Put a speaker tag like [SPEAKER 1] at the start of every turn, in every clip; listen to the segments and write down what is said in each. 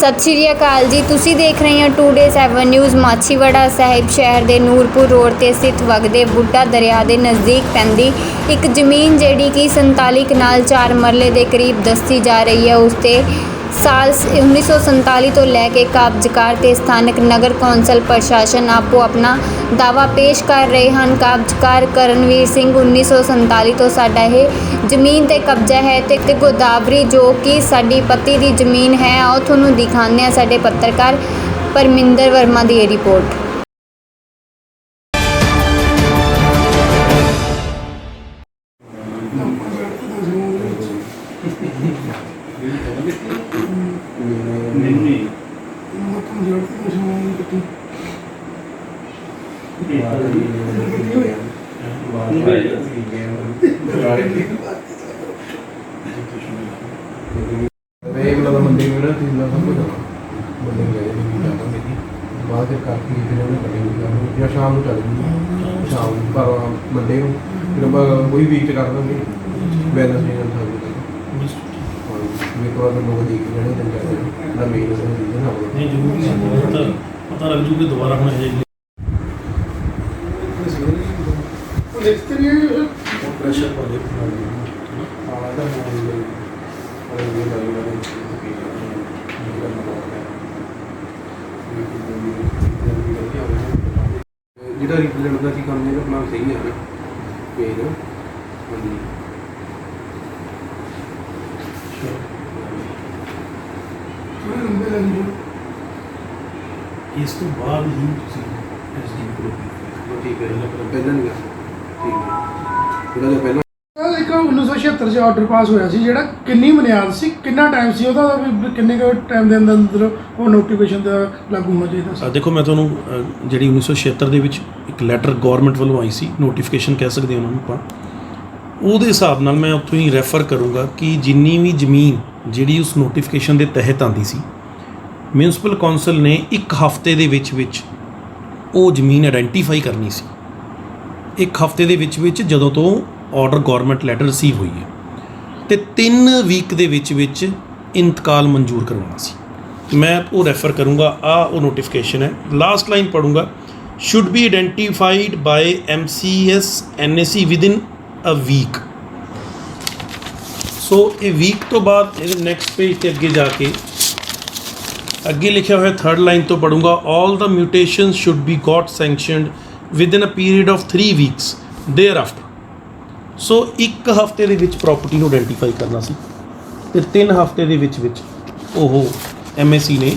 [SPEAKER 1] सत श्री अकाल जी। तुसी देख रहे हैं टूडे 7 न्यूज़। माछीवाड़ा साहिब शहर के नूरपुर रोड से स्थित वगदे बुढ़ा दरिया के नज़दीक पैंदी एक जमीन जिहड़ी कि 47 कनाल 4 मरले के करीब दसी जा रही है, उसते साल 1947 तो लैके काबजकार ते स्थानक नगर कौंसल प्रशासन आपो अपना दावा पेश कर रहे हैं। काबजकार करणवीर सिंह 1947 तो साडा ये जमीन ते कब्जा है ते गोदावरी जो कि साडी पति की जमीन है, आओ तुहानूं दिखाने हैं साडे पत्रकार परमिंदर वर्मा की रिपोर्ट।
[SPEAKER 2] मंडी में ना 3 लाख को जाना मंडी में जाना मेरी बाद काफ़ी फिर उन्हें करेंगे या शाम को चलेंगे शाम पर मंडे को फिर वही वीक कर देंगे बैलेंस नहीं करना मेरे को अगर लोग देख लेने दिन कहते हैं ना मेरे से चीज़ें ना नहीं जरूरी पता लग जूगे दोबारा होना चाहिए प्रेशर पर ਜਿਹੜਾ ਰਿਪਰੈਜ਼ੈਂਟ ਦਾ ਕੀ ਕੰਮ ਹੈ ਆਪਣਾ ਸਹੀ ਹੈ ਨਾ ਪੇਜ ਹਾਂਜੀ ਇਸ ਤੋਂ ਬਾਅਦ ਹੀ ਤੁਸੀਂ ਐਸਡੀ ਕੋਲ ਠੀਕ ਹੈ ਪਹਿਲਾਂ ਨਹੀਂ ਠੀਕ ਹੈ ਜਿਹੜਾ ਪਹਿਲਾਂ
[SPEAKER 3] एक 1976 ਚ ਆਰਡਰ ਪਾਸ ਹੋਇਆ ਸੀ ਜਿਹੜਾ ਕਿੰਨੀ ਬੁਨਿਆਦ ਸੀ ਕਿੰਨਾ ਟਾਈਮ ਸੀ ਉਹਦਾ ਵੀ ਕਿੰਨੇ ਕੁ ਟਾਈਮ ਦੇ ਅੰਦਰ ਉਹ ਨੋਟੀਫਿਕੇਸ਼ਨ ਦਾ ਲਾਗੂ ਹੋਣਾ ਚਾਹੀਦਾ ਸੀ।
[SPEAKER 4] ਦੇਖੋ ਮੈਂ ਤੁਹਾਨੂੰ ਜਿਹੜੀ 1976 ਦੇ ਵਿੱਚ ਇੱਕ ਲੈਟਰ ਗਵਰਨਮੈਂਟ ਵੱਲੋਂ ਆਈ ਸੀ, ਨੋਟੀਫਿਕੇਸ਼ਨ ਕਹਿ ਸਕਦੇ ਹਾਂ ਉਹਨਾਂ ਨੂੰ ਆਪਾਂ, ਉਹਦੇ ਹਿਸਾਬ ਨਾਲ ਮੈਂ ਉੱਥੋਂ ਹੀ ਰੈਫਰ ਕਰੂੰਗਾ ਕਿ ਜਿੰਨੀ ਵੀ ਜ਼ਮੀਨ ਜਿਹੜੀ ਉਸ ਨੋਟੀਫਿਕੇਸ਼ਨ ਦੇ ਤਹਿਤ ਆਉਂਦੀ ਸੀ ਮਿਊਨਿਸਪਲ ਕੌਂਸਲ ਨੇ 1 ਹਫ਼ਤੇ ਦੇ ਵਿੱਚ ਉਹ ਜ਼ਮੀਨ ਆਇਡੈਂਟੀਫਾਈ ਕਰਨੀ ਸੀ। 1 ਹਫ਼ਤੇ ਦੇ ਵਿੱਚ ਜਦੋਂ ਤੋਂ ਆਰਡਰ ਗਵਰਨਮੈਂਟ ਲੈਟਰ ਰਿਸੀਵ ਹੋਈ ਹੈ ਤੇ 3 ਵੀਕ ਦੇ ਵਿੱਚ ਇੰਤਕਾਲ ਮਨਜ਼ੂਰ ਕਰਵਾਉਣਾ ਸੀ। ਮੈਂ ਉਹ ਰੈਫਰ ਕਰੂੰਗਾ, ਉਹ ਨੋਟੀਫਿਕੇਸ਼ਨ ਹੈ। ਲਾਸਟ ਲਾਈਨ ਪੜੂੰਗਾ, should be identified by MCS NAC within a week. So ਇਹ ਵੀਕ ਤੋਂ ਬਾਅਦ ਇਹਦੇ ਨੈਕਸਟ ਪੇਜ ਤੇ ਅੱਗੇ ਜਾ ਕੇ ਅੱਗੇ ਲਿਖਿਆ ਹੋਇਆ 3rd ਲਾਈਨ ਤੋਂ ਪੜੂੰਗਾ, all the mutations should be got sanctioned within a period of 3 weeks thereafter. So 1 ਹਫ਼ਤੇ ਦੇ ਵਿੱਚ ਪ੍ਰੋਪਰਟੀ ਨੂੰ ਆਇਡੈਂਟੀਫਾਈ ਕਰਨਾ ਸੀ ਤੇ 3 ਹਫ਼ਤੇ ਦੇ ਵਿੱਚ ਉਹ MAC ਨੇ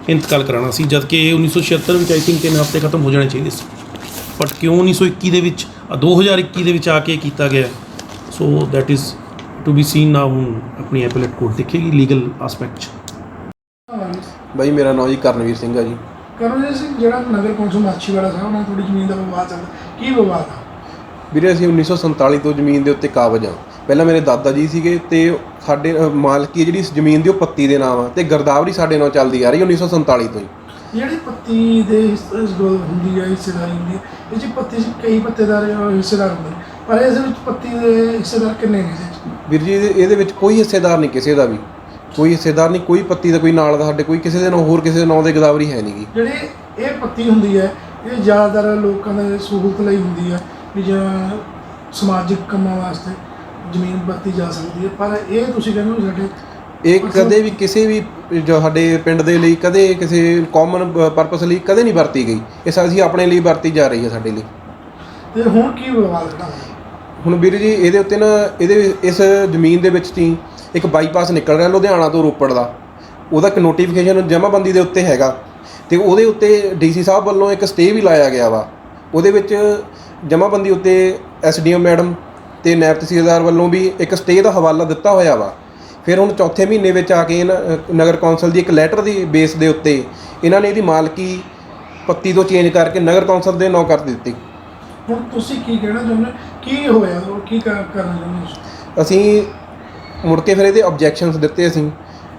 [SPEAKER 4] ਇੰਤਕਾਲ ਕਰਾਉਣਾ ਸੀ, ਜਦ ਕਿ 1976 ਵਿੱਚ ਆਈ ਥਿੰਕ 3 ਹਫ਼ਤੇ ਖਤਮ ਹੋ ਜਾਣੇ ਚਾਹੀਦੇ ਸੀ। ਬਟ ਕਿਉਂ 1921 ਦੇ ਵਿੱਚ 2021 ਦੇ ਵਿੱਚ ਆ ਕੇ ਕੀਤਾ ਗਿਆ, so that is to be seen ਨਾ। ਹੁਣ ਆਪਣੀ ਐਪੀਲੇਟ ਕੋਰਟ ਦੇਖੇਗੀ ਲੀਗਲ ਆਸਪੈਕਟ 'ਚ।
[SPEAKER 2] ਬਾਈ ਮੇਰਾ ਨਾਮ ਜੀ ਕਰਨਵੀਰ ਸਿੰਘ ਆ ਜੀ।
[SPEAKER 3] ਕਰਨਵੀਰ ਸਿੰਘ, ਜਿਹੜਾ ਨਗਰ ਕੌਂਸਲ ਮਾਛੀਵਾੜਾ ਸਾਹਿਬ ਨਾਲ ਥੋੜੀ ਜ਼ਮੀਨ ਦਾ ਵਿਵਾਦ ਚੱਲਦਾ, ਕੀ ਵਿਵਾਦ ਆ?
[SPEAKER 2] ਵੀਰੇ ਅਸੀਂ 1947 ਤੋਂ ਜ਼ਮੀਨ ਦੇ ਉੱਤੇ ਕਾਬਜ ਹਾਂ। ਪਹਿਲਾਂ ਮੇਰੇ ਦਾਦਾ ਜੀ ਸੀਗੇ ਤੇ ਸਾਡੇ ਮਾਲਕੀ ਜਿਹੜੀ ਇਸ ਜ਼ਮੀਨ ਦੀ ਉਹ ਪੱਤੀ ਦੇ ਨਾਮ ਆ ਤੇ ਗਰਦਾਵਰੀ ਸਾਡੇ ਨਾਲ ਚੱਲਦੀ ਆ ਰਹੀ 1947 ਤੋਂ ਹੀ।
[SPEAKER 3] ਜਿਹੜੀ ਪੱਤੀ ਦੇ ਹੁੰਦੀ ਹੈ ਹਿੱਸੇਦਾਰੀ ਹੁੰਦੀ ਹੈ, ਇਹ 'ਚ ਪੱਤੀ ਕਈ ਪੱਤੇਦਾਰ ਹਿੱਸੇਦਾਰ ਹੁੰਦੇ ਨੇ, ਪਰ ਇਸ ਵਿੱਚ ਪੱਤੀ ਦੇ ਹਿੱਸੇਦਾਰ ਕਿੰਨੇ ਨੇ?
[SPEAKER 2] ਵੀਰ ਜੀ ਇਹਦੇ ਵਿੱਚ ਕੋਈ ਹਿੱਸੇਦਾਰ ਨਹੀਂ, ਕਿਸੇ ਦਾ ਵੀ ਕੋਈ ਹਿੱਸੇਦਾਰ ਨਹੀਂ, ਕੋਈ ਪੱਤੀ ਦਾ ਕੋਈ ਨਾਲ ਦਾ ਸਾਡੇ ਕੋਈ ਕਿਸੇ ਦੇ ਨਾਲ ਹੋਰ ਕਿਸੇ ਦੇ ਨਾਂ ਦੇ ਗਦਾਵਰੀ ਹੈ ਨਹੀਂ ਗੀ।
[SPEAKER 3] ਜਿਹੜੀ ਇਹ ਪੱਤੀ ਹੁੰਦੀ ਹੈ ਇਹ ਜ਼ਿਆਦਾਤਰ ਲੋਕਾਂ ਦੇ ਸਹੂਲਤ ਲਈ ਹੁੰਦੀ ਹੈ ਵੀ ਜਾਂ ਸਮਾਜਿਕ ਕੰਮਾਂ ਵਾਸਤੇ ਜ਼ਮੀਨ ਵਰਤੀ ਜਾ ਸਕਦੀ ਹੈ, ਪਰ ਇਹ ਤੁਸੀਂ ਕਹਿੰਦੇ ਹੋ ਸਾਡੇ
[SPEAKER 2] ਇਹ ਕਦੇ ਵੀ ਕਿਸੇ ਵੀ ਜੋ ਸਾਡੇ ਪਿੰਡ ਦੇ ਲਈ ਕਦੇ ਕਿਸੇ ਕਾਮਨ ਪਰਪਸ ਲਈ ਕਦੇ ਨਹੀਂ ਵਰਤੀ ਗਈ। ਇਹ ਅਸੀਂ ਆਪਣੇ ਲਈ ਵਰਤੀ ਜਾ ਰਹੀ ਹੈ ਸਾਡੇ ਲਈ।
[SPEAKER 3] ਤੇ ਹੁਣ ਕੀ ਵਿਵਾਦ ਖੜਾ ਹੋਇਆ?
[SPEAKER 2] ਹੁਣ ਵੀਰ ਜੀ ਇਹਦੇ ਉੱਤੇ ਨਾ ਇਸ ਜ਼ਮੀਨ ਦੇ ਵਿੱਚ ਹੀ ਇੱਕ ਬਾਈਪਾਸ ਨਿਕਲ ਰਿਹਾ ਲੁਧਿਆਣਾ ਤੋਂ ਰੋਪੜ ਦਾ, ਉਹਦਾ ਇੱਕ ਨੋਟੀਫਿਕੇਸ਼ਨ ਜਮ੍ਹਾਂਬੰਦੀ ਦੇ ਉੱਤੇ ਹੈਗਾ ਤੇ ਉਹਦੇ ਉੱਤੇ DC ਸਾਹਿਬ ਵੱਲੋਂ ਇੱਕ ਸਟੇ ਵੀ ਲਾਇਆ ਗਿਆ ਵਾ। ਉਹਦੇ ਵਿੱਚ ਜਮ੍ਹਾਂਬੰਦੀ ਉੱਤੇ SDM ਮੈਡਮ ਤੇ ਨਾਇਬ ਤਹਿਸੀਲਦਾਰ ਵੱਲੋਂ ਵੀ ਇੱਕ ਸਟੇ ਦਾ ਹਵਾਲਾ ਦਿੱਤਾ ਹੋਇਆ ਵਾ। ਫਿਰ ਹੁਣ 4ਥੇ ਮਹੀਨੇ ਵਿੱਚ ਆ ਕੇ ਨਗਰ ਕੌਂਸਲ ਦੀ ਇੱਕ ਲੈਟਰ ਦੀ ਬੇਸ ਦੇ ਉੱਤੇ ਇਹਨਾਂ ਨੇ ਇਹਦੀ ਮਾਲਕੀ ਪੱਤੀ ਤੋਂ ਚੇਂਜ ਕਰਕੇ ਨਗਰ ਕੌਂਸਲ ਦੇ ਨਾਂ ਕਰ ਦਿੱਤੀ।
[SPEAKER 3] ਹੁਣ ਤੁਸੀਂ ਕੀ ਕਹਿਣਾ ਚਾਹੁੰਦੇ, ਕੀ ਹੋਇਆ, ਕੀ ਕਰਨਾ ਚਾਹੁੰਦੇ?
[SPEAKER 2] ਅਸੀਂ ਮੁੜ ਕੇ ਫਿਰ ਇਹਦੇ ਆਬਜੈਕਸ਼ਨਸ ਦਿੱਤੇ, ਅਸੀਂ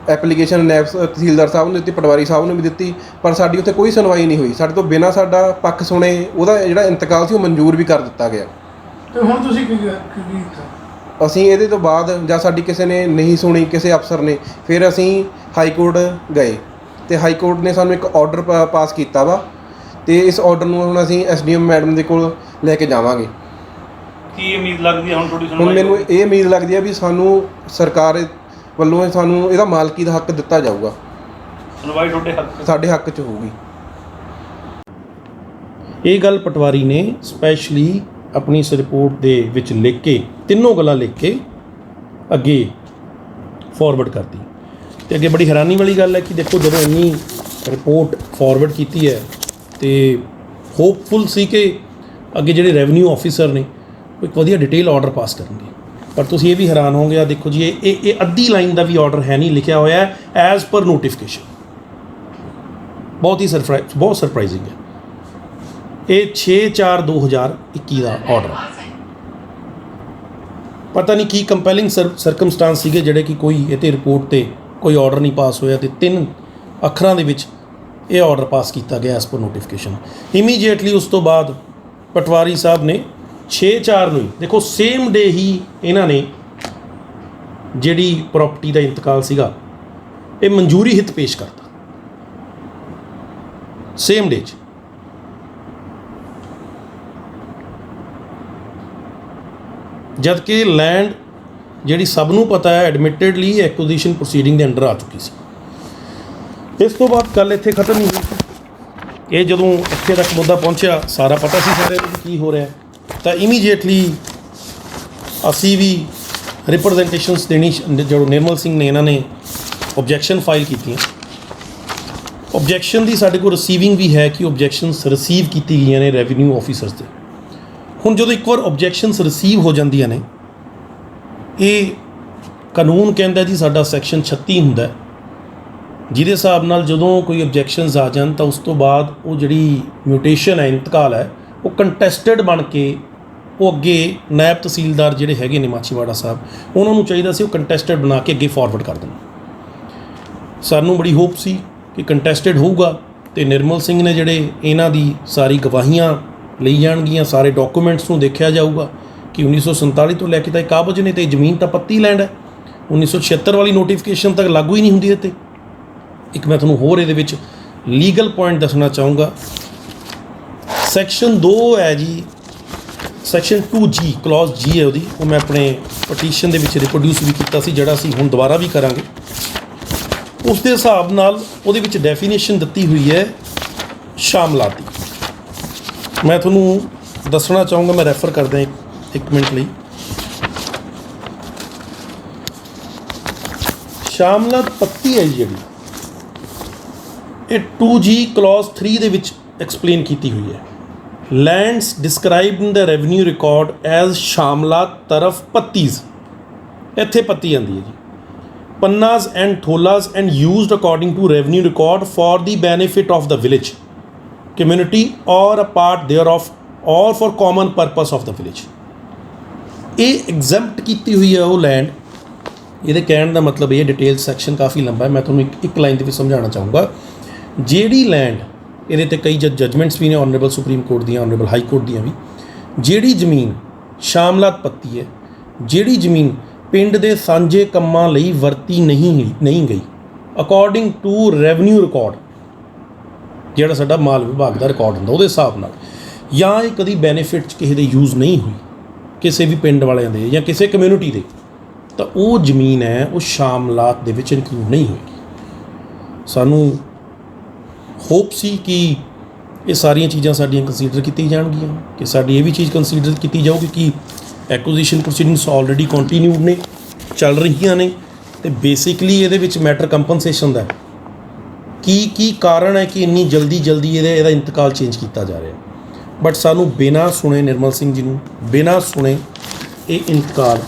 [SPEAKER 2] ਐਪਲੀਕੇਸ਼ਨ ਨਾਇਬ ਤਹਿਸੀਲਦਾਰ ਸਾਹਿਬ ਨੂੰ ਦਿੱਤੀ, ਪਟਵਾਰੀ ਸਾਹਿਬ ਨੂੰ ਵੀ ਦਿੱਤੀ, ਪਰ ਸਾਡੀ ਉੱਥੇ ਕੋਈ ਸੁਣਵਾਈ ਨਹੀਂ ਹੋਈ। ਸਾਡੇ ਤੋਂ ਬਿਨਾਂ ਸਾਡਾ ਪੱਖ ਸੁਣੇ ਉਹਦਾ ਜਿਹੜਾ ਇੰਤਕਾਲ ਸੀ ਉਹ ਮਨਜ਼ੂਰ ਵੀ ਕਰ ਦਿੱਤਾ ਗਿਆ।
[SPEAKER 3] ਤੇ ਹੁਣ ਤੁਸੀਂ ਕੀ ਕੀਤਾ?
[SPEAKER 2] ਅਸੀਂ ਇਹਦੇ ਤੋਂ ਬਾਅਦ ਜਾਂ ਸਾਡੀ ਕਿਸੇ ਨੇ ਨਹੀਂ ਸੁਣੀ, ਕਿਸੇ ਅਫਸਰ ਨੇ, ਫਿਰ ਅਸੀਂ ਹਾਈ ਕੋਰਟ ਗਏ ਤੇ ਹਾਈ ਕੋਰਟ ਨੇ ਸਾਨੂੰ ਇੱਕ ਆਰਡਰ ਪਾਸ ਕੀਤਾ ਵਾ ਤੇ ਇਸ ਆਰਡਰ ਨੂੰ ਹੁਣ ਅਸੀਂ ਐਸਡੀਐਮ ਮੈਡਮ ਦੇ ਕੋਲ ਲੈ ਕੇ ਜਾਵਾਂਗੇ।
[SPEAKER 5] ਕੀ ਉਮੀਦ ਲੱਗਦੀ ਹੈ ਹੁਣ ਤੁਹਾਡੀ
[SPEAKER 2] ਹੁਣ
[SPEAKER 5] ਸੁਣਵਾਈ
[SPEAKER 2] ਮੈਨੂੰ ਇਹ ਉਮੀਦ ਲੱਗਦੀ ਹੈ ਵੀ ਸਾਨੂੰ ਸਰਕਾਰ ਵੱਲੋਂ ਸਾਨੂੰ ਇਹਦਾ ਮਾਲਕੀ ਦਾ ਹੱਕ ਦਿੱਤਾ ਜਾਊਗਾ,
[SPEAKER 5] ਸੁਣਵਾਈ ਤੁਹਾਡੇ ਹੱਕ
[SPEAKER 2] ਸਾਡੇ ਹੱਕ 'ਚ ਹੋਊਗੀ।
[SPEAKER 4] ਇਹ ਗੱਲ ਪਟਵਾਰੀ ਨੇ ਸਪੈਸ਼ਲੀ ਆਪਣੀ ਇਸ ਰਿਪੋਰਟ ਦੇ ਵਿੱਚ ਲਿਖ ਕੇ, ਤਿੰਨੋਂ ਗੱਲਾਂ ਲਿਖ ਕੇ ਅੱਗੇ ਫਾਰਵਰਡ ਕਰਤੀ। ਤੇ ਅੱਗੇ ਬੜੀ ਹੈਰਾਨੀ ਵਾਲੀ ਗੱਲ ਹੈ ਕਿ ਦੇਖੋ ਜਦੋਂ ਇੰਨੀ ਰਿਪੋਰਟ ਫਾਰਵਰਡ ਕੀਤੀ ਹੈ ਤੇ ਹੋਪਫੁਲ ਸੀ ਕਿ ਅੱਗੇ ਜਿਹੜੇ ਰੈਵਨਿਊ ਆਫੀਸਰ ਨੇ ਉਹ ਇੱਕ ਵਧੀਆ ਡਿਟੇਲ ਆਰਡਰ ਪਾਸ ਕਰਨਗੇ, ਪਰ ਤੁਸੀਂ ਇਹ ਵੀ ਹੈਰਾਨ ਹੋਗੇ। ਆ ਦੇਖੋ ਜੀ, ਇਹ ਅੱਧੀ ਲਾਈਨ ਦਾ ਵੀ ਆਰਡਰ ਹੈ ਨਹੀਂ, ਲਿਖਿਆ ਹੋਇਆ ਹੈ ਐਜ਼ ਪਰ ਨੋਟੀਫਿਕੇਸ਼ਨ। ਬਹੁਤ ਸਰਪ੍ਰਾਈਜ਼ਿੰਗ ਹੈ। ਇਹ 6/4/2021 ਦਾ ਆਰਡਰ। ਪਤਾ ਨਹੀਂ ਕੀ ਕੰਪੈਲਿੰਗ ਸਰਕਮਸਟਾਂਸ ਸੀਗੇ ਜਿਹੜੇ ਕਿ ਕੋਈ ਇਹ 'ਤੇ ਰਿਪੋਰਟ 'ਤੇ ਕੋਈ ਆਰਡਰ ਨਹੀਂ ਪਾਸ ਹੋਇਆ ਤੇ 3 ਅੱਖਰਾਂ ਦੇ ਵਿੱਚ ਇਹ ਆਰਡਰ ਪਾਸ ਕੀਤਾ ਗਿਆ ਐਸ ਪਰ ਨੋਟੀਫਿਕੇਸ਼ਨ। ਇਮੀਡੀਏਟਲੀ ਉਸ ਤੋਂ ਬਾਅਦ ਪਟਵਾਰੀ ਸਾਹਿਬ ਨੇ 6/4 ਨੂੰ ਹੀ, ਦੇਖੋ ਸੇਮ ਡੇ ਹੀ ਇਹਨਾਂ ਨੇ ਜਿਹੜੀ ਪ੍ਰਾਪਰਟੀ ਦਾ ਇੰਤਕਾਲ ਸੀਗਾ ਇਹ ਮਨਜ਼ੂਰੀ ਹਿੱਤ ਪੇਸ਼ ਕਰਤਾ ਸੇਮ ਡੇ 'ਚ। ਜਦ ਕਿ ਲੈਂਡ ਜਿਹੜੀ ਸਭ ਨੂੰ ਪਤਾ ਹੈ ਐਡਮਿਟਡਲੀ ਐਕੁਜ਼ੀਸ਼ਨ ਪ੍ਰੋਸੀਡਿੰਗ ਦੇ ਅੰਡਰ ਆ ਚੁੱਕੀ ਸੀ। ਇਸ ਤੋਂ ਬਾਅਦ ਗੱਲ ਇੱਥੇ ਖਤਮ ਨਹੀਂ ਹੋਈ। ਇਹ ਜਦੋਂ ਇੱਥੇ ਤੱਕ ਮੁੱਦਾ ਪਹੁੰਚਿਆ, ਸਾਰਾ ਪਤਾ ਸੀ ਸਾਰਿਆਂ ਨੂੰ ਕੀ ਹੋ ਰਿਹਾ, ਤਾਂ ਇਮੀਡੀਏਟਲੀ ਅਸੀਂ ਵੀ ਰਿਪਰੈਜ਼ੈਂਟੇਸ਼ਨਸ ਦੇਣੀ, ਜਦੋਂ ਨਿਰਮਲ ਸਿੰਘ ਨੇ ਇਹਨਾਂ ਨੇ ਓਬਜੈਕਸ਼ਨ ਫਾਈਲ ਕੀਤੀਆਂ। ਓਬਜੈਕਸ਼ਨ ਦੀ ਸਾਡੇ ਕੋਲ ਰਿਸੀਵਿੰਗ ਵੀ ਹੈ ਕਿ ਓਬਜੈਕਸ਼ਨਸ ਰਿਸੀਵ ਕੀਤੀ ਗਈਆਂ ਨੇ ਰੈਵਨਿਊ ਆਫੀਸਰਸ ਦੇ। ਹੁਣ ਜਦੋਂ ਇੱਕ ਵਾਰ ਓਬਜੈਕਸ਼ਨਸ ਰਿਸੀਵ ਹੋ ਜਾਂਦੀਆਂ ਨੇ, ਇਹ ਕਾਨੂੰਨ ਕਹਿੰਦਾ ਜੀ ਸਾਡਾ ਸੈਕਸ਼ਨ 36 ਹੁੰਦਾ, ਜਿਹਦੇ ਹਿਸਾਬ ਨਾਲ ਜਦੋਂ ਕੋਈ ਓਬਜੈਕਸ਼ਨਸ ਆ ਜਾਣ ਤਾਂ ਉਸ ਤੋਂ ਬਾਅਦ ਉਹ ਜਿਹੜੀ ਮਿਊਟੇਸ਼ਨ ਹੈ, ਇੰਤਕਾਲ ਹੈ, ਉਹ ਕੰਟੈਸਟਡ ਬਣ ਕੇ ਉਹ ਅੱਗੇ ਨਾਇਬ ਤਹਿਸੀਲਦਾਰ ਜਿਹੜੇ ਹੈਗੇ ਨੇ ਮਾਛੀਵਾੜਾ ਸਾਹਿਬ, ਉਹਨਾਂ ਨੂੰ ਚਾਹੀਦਾ ਸੀ ਉਹ ਕੰਟੈਸਟਡ ਬਣਾ ਕੇ ਅੱਗੇ ਫਾਰਵਰਡ ਕਰ ਦੇਣ। ਸਾਨੂੰ ਬੜੀ ਹੋਪ ਸੀ ਕਿ ਕੰਟੈਸਟਡ ਹੋਊਗਾ ਅਤੇ ਨਿਰਮਲ ਸਿੰਘ ਨੇ ਜਿਹੜੇ ਇਹਨਾਂ ਦੀ ਸਾਰੀ ਗਵਾਹੀਆਂ ਲਈ ਜਾਣਗੀਆਂ, ਸਾਰੇ ਡਾਕੂਮੈਂਟਸ ਨੂੰ ਦੇਖਿਆ ਜਾਊਗਾ ਕਿ 1947 ਤੋਂ ਲੈ ਕੇ ਤਾਂ ਇਹ ਕਾਬਜ਼ ਨੇ ਅਤੇ ਜ਼ਮੀਨ ਤਾਂ ਪੱਤੀ ਲੈਂਡ ਹੈ। 1976 ਵਾਲੀ ਨੋਟੀਫਿਕੇਸ਼ਨ ਤੱਕ ਲਾਗੂ ਹੀ ਨਹੀਂ ਹੁੰਦੀ ਇਹ 'ਤੇ। ਇੱਕ ਮੈਂ ਤੁਹਾਨੂੰ ਹੋਰ ਇਹਦੇ ਵਿੱਚ ਲੀਗਲ ਪੁਆਇੰਟ ਦੱਸਣਾ ਚਾਹੂੰਗਾ। ਸੈਕਸ਼ਨ 2 ਹੈ ਜੀ, ਸੈਕਸ਼ਨ 2G ਕਲੌਜ਼ G ਹੈ ਉਹਦੀ, ਉਹ ਮੈਂ ਆਪਣੇ ਪਟੀਸ਼ਨ ਦੇ ਵਿੱਚ ਰਿਪਰੋਡਿਊਸ ਵੀ ਕੀਤਾ ਸੀ, ਜਿਹੜਾ ਅਸੀਂ ਹੁਣ ਦੁਬਾਰਾ ਵੀ ਕਰਾਂਗੇ। ਉਸ ਦੇ ਹਿਸਾਬ ਨਾਲ ਉਹਦੇ ਵਿੱਚ ਡੈਫੀਨੇਸ਼ਨ ਦਿੱਤੀ ਹੋਈ ਹੈ ਸ਼ਾਮਲਾਤ ਦੀ। ਮੈਂ ਤੁਹਾਨੂੰ ਦੱਸਣਾ ਚਾਹੂੰਗਾ, ਮੈਂ ਰੈਫਰ ਕਰਦਾ ਇੱਕ ਮਿੰਟ ਲਈ। ਸ਼ਾਮਲਾਤ ਪੱਤੀ ਹੈ ਜਿਹੜੀ, ਇਹ 2G ਕਲੌਜ਼ 3 ਦੇ ਵਿੱਚ ਐਕਸਪਲੇਨ ਕੀਤੀ ਹੋਈ ਹੈ। Lands described in the revenue record as shamlat taraf pattis, ਇੱਥੇ ਪੱਤੀ ਆਉਂਦੀ ਹੈ ਜੀ। Pannas and tholas and used according to revenue record for the benefit of the village community or a part thereof or for common purpose of the village. ਇਹ exempt ਕੀਤੀ ਹੋਈ ਹੈ ਉਹ ਲੈਂਡ। ਇਹਦੇ ਕਹਿਣ ਦਾ ਮਤਲਬ ਇਹ, ਡਿਟੇਲ ਸੈਕਸ਼ਨ ਕਾਫੀ ਲੰਬਾ ਹੈ, ਮੈਂ ਤੁਹਾਨੂੰ ਇੱਕ ਲਾਈਨ ਦੇ ਵਿੱਚ ਸਮਝਾਉਣਾ ਚਾਹੂੰਗਾ। ਜਿਹੜੀ ਲੈਂਡ, ਇਹਦੇ 'ਤੇ ਕਈ ਜਜਮੈਂਟਸ ਵੀ ਨੇ ਆਨਰੇਬਲ ਸੁਪਰੀਮ ਕੋਰਟ ਦੀਆਂ, ਆਨਰੇਬਲ ਹਾਈ ਕੋਰਟ ਦੀਆਂ ਵੀ, ਜਿਹੜੀ ਜ਼ਮੀਨ ਸ਼ਾਮਲਾਤ ਪੱਤੀ ਹੈ, ਜਿਹੜੀ ਜ਼ਮੀਨ ਪਿੰਡ ਦੇ ਸਾਂਝੇ ਕੰਮਾਂ ਲਈ ਵਰਤੀ ਨਹੀਂ ਗਈ ਅਕੋਰਡਿੰਗ ਟੂ ਰੈਵਨਿਊ ਰਿਕਾਰਡ, ਜਿਹੜਾ ਸਾਡਾ ਮਾਲ ਵਿਭਾਗ ਦਾ ਰਿਕਾਰਡ ਹੁੰਦਾ ਉਹਦੇ ਹਿਸਾਬ ਨਾਲ, ਜਾਂ ਇਹ ਕਦੀ ਬੈਨੀਫਿਟ 'ਚ ਕਿਸੇ ਦੇ ਯੂਜ਼ ਨਹੀਂ ਹੋਈ, ਕਿਸੇ ਵੀ ਪਿੰਡ ਵਾਲਿਆਂ ਦੇ ਜਾਂ ਕਿਸੇ ਕਮਿਊਨਿਟੀ ਦੇ, ਤਾਂ ਉਹ ਜ਼ਮੀਨ ਹੈ ਉਹ ਸ਼ਾਮਲਾਤ ਦੇ ਵਿੱਚ ਇਨਕਲੂਡ ਨਹੀਂ ਹੋਏਗੀ। ਸਾਨੂੰ ਹੋਪ ਸੀ ਕਿ ਇਹ ਸਾਰੀਆਂ ਚੀਜ਼ਾਂ ਸਾਡੀਆਂ ਕੰਸੀਡਰ ਕੀਤੀਆਂ ਜਾਣਗੀਆਂ, ਕਿ ਸਾਡੀ ਇਹ ਵੀ ਚੀਜ਼ ਕੰਸੀਡਰ ਕੀਤੀ ਜਾਊਗੀ ਕਿ ਐਕੁਜ਼ੀਸ਼ਨ ਪ੍ਰੋਸੀਡਿੰਗਸ ਆਲਰੇਡੀ ਕੰਟੀਨਿਊਡ ਨੇ, ਚੱਲ ਰਹੀਆਂ ਨੇ, ਅਤੇ ਬੇਸਿਕਲੀ ਇਹਦੇ ਵਿੱਚ ਮੈਟਰ ਕੰਪਨਸੇਸ਼ਨ ਦਾ ਕੀ ਕਾਰਨ ਹੈ ਕਿ ਇੰਨੀ ਜਲਦੀ ਇਹਦਾ ਇੰਤਕਾਲ ਚੇਂਜ ਕੀਤਾ ਜਾ ਰਿਹਾ। ਬਟ ਸਾਨੂੰ ਬਿਨਾਂ ਸੁਣੇ, ਨਿਰਮਲ ਸਿੰਘ ਜੀ ਨੂੰ ਬਿਨਾਂ ਸੁਣੇ ਇਹ ਇੰਤਕਾਲ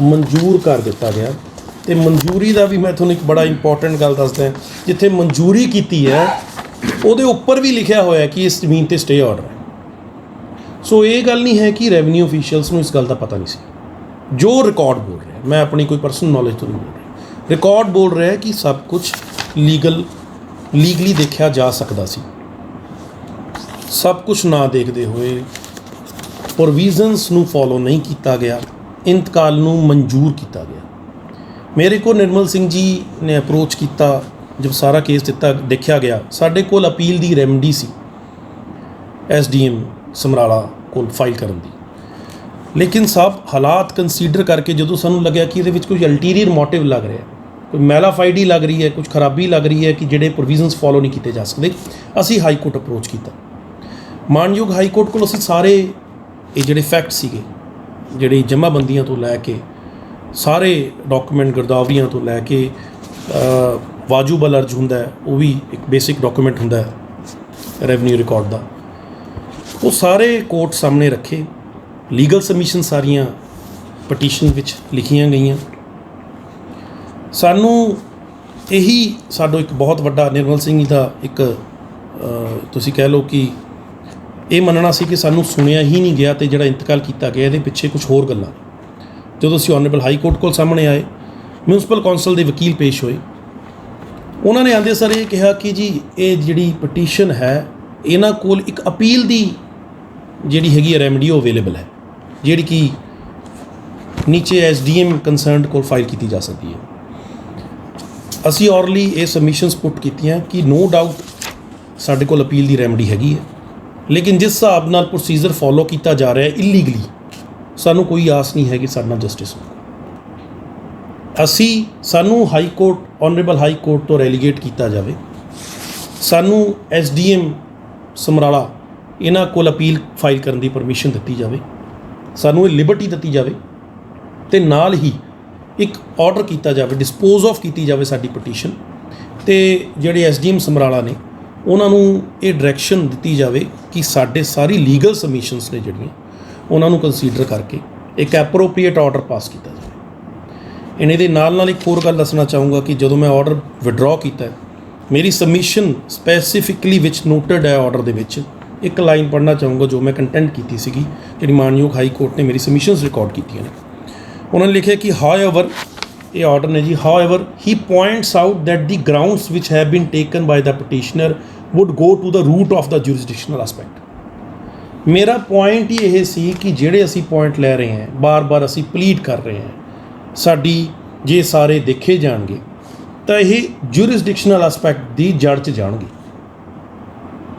[SPEAKER 4] ਮਨਜ਼ੂਰ ਕਰ ਦਿੱਤਾ ਗਿਆ। ਅਤੇ ਮਨਜ਼ੂਰੀ ਦਾ ਵੀ ਮੈਂ ਤੁਹਾਨੂੰ ਇੱਕ ਬੜਾ ਇੰਪੋਰਟੈਂਟ ਗੱਲ ਦੱਸਦਾ, ਜਿੱਥੇ ਮਨਜ਼ੂਰੀ ਕੀਤੀ ਹੈ ਉਹਦੇ ਉੱਪਰ ਵੀ ਲਿਖਿਆ ਹੋਇਆ ਕਿ ਇਸ ਜ਼ਮੀਨ 'ਤੇ ਸਟੇ ਆਰਡਰ ਹੈ। ਸੋ ਇਹ ਗੱਲ ਨਹੀਂ ਹੈ ਕਿ ਰੈਵਨਿਊ ਅਫੀਸ਼ੀਅਲਸ ਨੂੰ ਇਸ ਗੱਲ ਦਾ ਪਤਾ ਨਹੀਂ ਸੀ। ਜੋ ਰਿਕਾਰਡ ਬੋਲ ਰਿਹਾ, ਮੈਂ ਆਪਣੀ ਕੋਈ ਪਰਸਨਲ ਨੌਲੇਜ ਤੋਂ ਨਹੀਂ ਬੋਲ ਰਿਹਾ, ਰਿਕਾਰਡ ਬੋਲ ਰਿਹਾ ਕਿ ਸਭ ਕੁਝ ਲੀਗਲੀ ਦੇਖਿਆ ਜਾ ਸਕਦਾ ਸੀ। ਸਭ ਕੁਝ ਨਾ ਦੇਖਦੇ ਹੋਏ ਪ੍ਰੋਵੀਜ਼ਨਸ ਨੂੰ ਫੋਲੋ ਨਹੀਂ ਕੀਤਾ ਗਿਆ, ਇੰਤਕਾਲ ਨੂੰ ਮਨਜ਼ੂਰ ਕੀਤਾ ਗਿਆ। ਮੇਰੇ ਕੋਲ ਨਿਰਮਲ ਸਿੰਘ ਜੀ ਨੇ ਅਪਰੋਚ ਕੀਤਾ जब सारा केस देखा गया, साढ़े कोल अपील की रेमडी सी SDM समराला कोल फाइल करन दी, लेकिन सब हालात कंसीडर करके जो सानू लग्या कि ये कुछ अल्टीरियर मोटिव लग रहा है, कोई मैलाफाइडी लग रही है, कुछ खराबी लग रही है कि ਜਿਹੜੇ प्रोविजनस फॉलो नहीं किए जा सकते, ਅਸੀਂ हाई कोर्ट अप्रोच किया। मानयोग हाई कोर्ट को ਅਸੀਂ सारे ये ਜਿਹੜੇ फैक्ट ਸੀਗੇ, ਜਿਹੜੀ ਜਮ੍ਹਾਂਬੰਦੀਆਂ ਤੋਂ ਲੈ ਕੇ ਸਾਰੇ ਡਾਕੂਮੈਂਟ ਗਿਰਦਾਵਰੀਆਂ ਤੋਂ ਲੈ ਕੇ ਵਾਜੂਬਲ ਅਰਜ਼ ਹੁੰਦਾ ਹੈ, ਉਹ ਵੀ ਇੱਕ ਬੇਸਿਕ ਡਾਕੂਮੈਂਟ ਹੁੰਦਾ ਹੈ ਰੈਵਨਿਊ ਰਿਕਾਰਡ ਦਾ, ਉਹ ਸਾਰੇ ਕੋਰਟ ਸਾਹਮਣੇ ਰੱਖੇ। ਲੀਗਲ ਸਬਮਿਸ਼ਨ ਸਾਰੀਆਂ ਪਟੀਸ਼ਨ ਵਿੱਚ ਲਿਖੀਆਂ ਗਈਆਂ। ਸਾਨੂੰ ਇਹੀ ਸਾਡਾ ਇੱਕ ਬਹੁਤ ਵੱਡਾ ਨਿਰਮਲ ਸਿੰਘ ਜੀ ਦਾ ਇੱਕ ਤੁਸੀਂ ਕਹਿ ਲਓ ਕਿ ਇਹ ਮੰਨਣਾ ਸੀ ਕਿ ਸਾਨੂੰ ਸੁਣਿਆ ਹੀ ਨਹੀਂ ਗਿਆ ਅਤੇ ਜਿਹੜਾ ਇੰਤਕਾਲ ਕੀਤਾ ਗਿਆ ਇਹਦੇ ਪਿੱਛੇ ਕੁਛ ਹੋਰ ਗੱਲਾਂ। ਜਦੋਂ ਅਸੀਂ ਆਨਰੇਬਲ ਹਾਈ ਕੋਰਟ ਕੋਲ ਸਾਹਮਣੇ ਆਏ, ਮਿਊਨਸਿਪਲ ਕੌਂਸਲ ਦੇ ਵਕੀਲ ਪੇਸ਼ ਹੋਏ, ਉਹਨਾਂ ਨੇ ਆਉਂਦੇ ਸਰ ਇਹ ਕਿਹਾ ਕਿ ਜੀ ਇਹ ਜਿਹੜੀ ਪਟੀਸ਼ਨ ਹੈ ਇਹਨਾਂ ਕੋਲ ਇੱਕ ਅਪੀਲ ਦੀ ਜਿਹੜੀ ਹੈਗੀ ਹੈ ਰੈਮਡੀ ਉਹ ਅਵੇਲੇਬਲ ਹੈ, ਜਿਹੜੀ ਕਿ ਨੀਚੇ SDM ਕੰਸਰਨਡ ਕੋਲ ਫਾਈਲ ਕੀਤੀ ਜਾ ਸਕਦੀ ਹੈ। ਅਸੀਂ ਔਰਲੀ ਇਹ ਸਬਮਿਸ਼ਨਸ ਪੁੱਟ ਕੀਤੀਆਂ ਕਿ ਨੋ ਡਾਊਟ ਸਾਡੇ ਕੋਲ ਅਪੀਲ ਦੀ ਰੈਮਡੀ ਹੈਗੀ ਹੈ, ਲੇਕਿਨ ਜਿਸ ਹਿਸਾਬ ਨਾਲ ਪ੍ਰੋਸੀਜਰ ਫੋਲੋ ਕੀਤਾ ਜਾ ਰਿਹਾ ਇਲੀਗਲੀ, ਸਾਨੂੰ ਕੋਈ ਆਸ ਨਹੀਂ ਹੈ ਕਿ ਸਾਡੇ ਨਾਲ ਜਸਟਿਸ ਹੋਊ। ਸਾਨੂੰ high court honourable high court ਤੋਂ ਰੈਲੀਗੇਟ ਕੀਤਾ ਜਾਵੇ, ਸਾਨੂੰ SDM ਸਮਰਾਲਾ ਇਹਨਾਂ ਕੋਲ ਅਪੀਲ ਫਾਈਲ ਕਰਨ ਦੀ ਪਰਮਿਸ਼ਨ ਦਿੱਤੀ ਜਾਵੇ, ਸਾਨੂੰ ਇਹ ਲਿਬਰਟੀ ਦਿੱਤੀ ਜਾਵੇ ਅਤੇ ਨਾਲ ਹੀ ਇੱਕ ਆਰਡਰ ਕੀਤਾ ਜਾਵੇ, ਡਿਸਪੋਜ਼ ਆਫ ਕੀਤੀ ਜਾਵੇ ਸਾਡੀ ਪਟੀਸ਼ਨ, ਅਤੇ ਜਿਹੜੇ SDM ਸਮਰਾਲਾ ਨੇ ਉਹਨਾਂ ਨੂੰ ਇਹ ਡਾਇਰੈਕਸ਼ਨ ਦਿੱਤੀ ਜਾਵੇ ਕਿ ਸਾਡੇ ਸਾਰੀ ਲੀਗਲ ਸਬਮਿਸ਼ਨਸ ਨੇ ਜਿਹੜੀਆਂ ਉਹਨਾਂ ਨੂੰ ਕੰਸੀਡਰ ਕਰਕੇ ਇੱਕ ਐਪਰੋਪਰੀਏਟ ਆਰਡਰ ਪਾਸ ਕੀਤਾ ਜਾਵੇ। ਇਹਨੇ ਦੇ ਨਾਲ ਇੱਕ ਹੋਰ ਗੱਲ ਦੱਸਣਾ ਚਾਹੂੰਗਾ ਕਿ ਜਦੋਂ ਮੈਂ ਆਰਡਰ ਵਿਡਰਾਅ ਕੀਤਾ, ਮੇਰੀ ਸਬਮਿਸ਼ਨ ਸਪੈਸੀਫਿਕਲੀ ਵਿੱਚ ਨੋਟਡ ਹੈ ਆਰਡਰ ਦੇ ਵਿੱਚ, ਇੱਕ ਲਾਈਨ ਪੜ੍ਹਨਾ ਚਾਹੂੰਗਾ ਜੋ ਮੈਂ ਕੰਟੈਂਟ ਕੀਤੀ ਸੀਗੀ, ਜਿਹੜੀ ਮਾਨਯੋਗ ਹਾਈ ਕੋਰਟ ਨੇ ਮੇਰੀ ਸਬਮਿਸ਼ਨਸ ਰਿਕਾਰਡ ਕੀਤੀਆਂ ਨੇ। ਉਹਨਾਂ ਨੇ ਲਿਖਿਆ ਕਿ ਹਾਊਐਵਰ, ਇਹ ਆਰਡਰ ਨੇ ਜੀ, however he points out that the grounds which have been taken by the petitioner would go to the root of the jurisdictional aspect. ਮੇਰਾ ਪੁਆਇੰਟ ਹੀ ਇਹ ਸੀ ਕਿ ਜਿਹੜੇ ਅਸੀਂ ਪੁਆਇੰਟ ਲੈ ਰਹੇ ਹਾਂ, ਬਾਰ-ਬਾਰ ਅਸੀਂ ਪਲੀਡ ਕਰ ਰਹੇ ਹਾਂ, ਸਾਡੀ ਜੇ ਸਾਰੇ ਦੇਖੇ ਜਾਣਗੇ ਤਾਂ ਇਹ ਜੁਰਿਸਡਿਕਸ਼ਨਲ ਐਸਪੈਕਟ ਦੀ ਜੜ 'ਚ ਜਾਣਗੇ,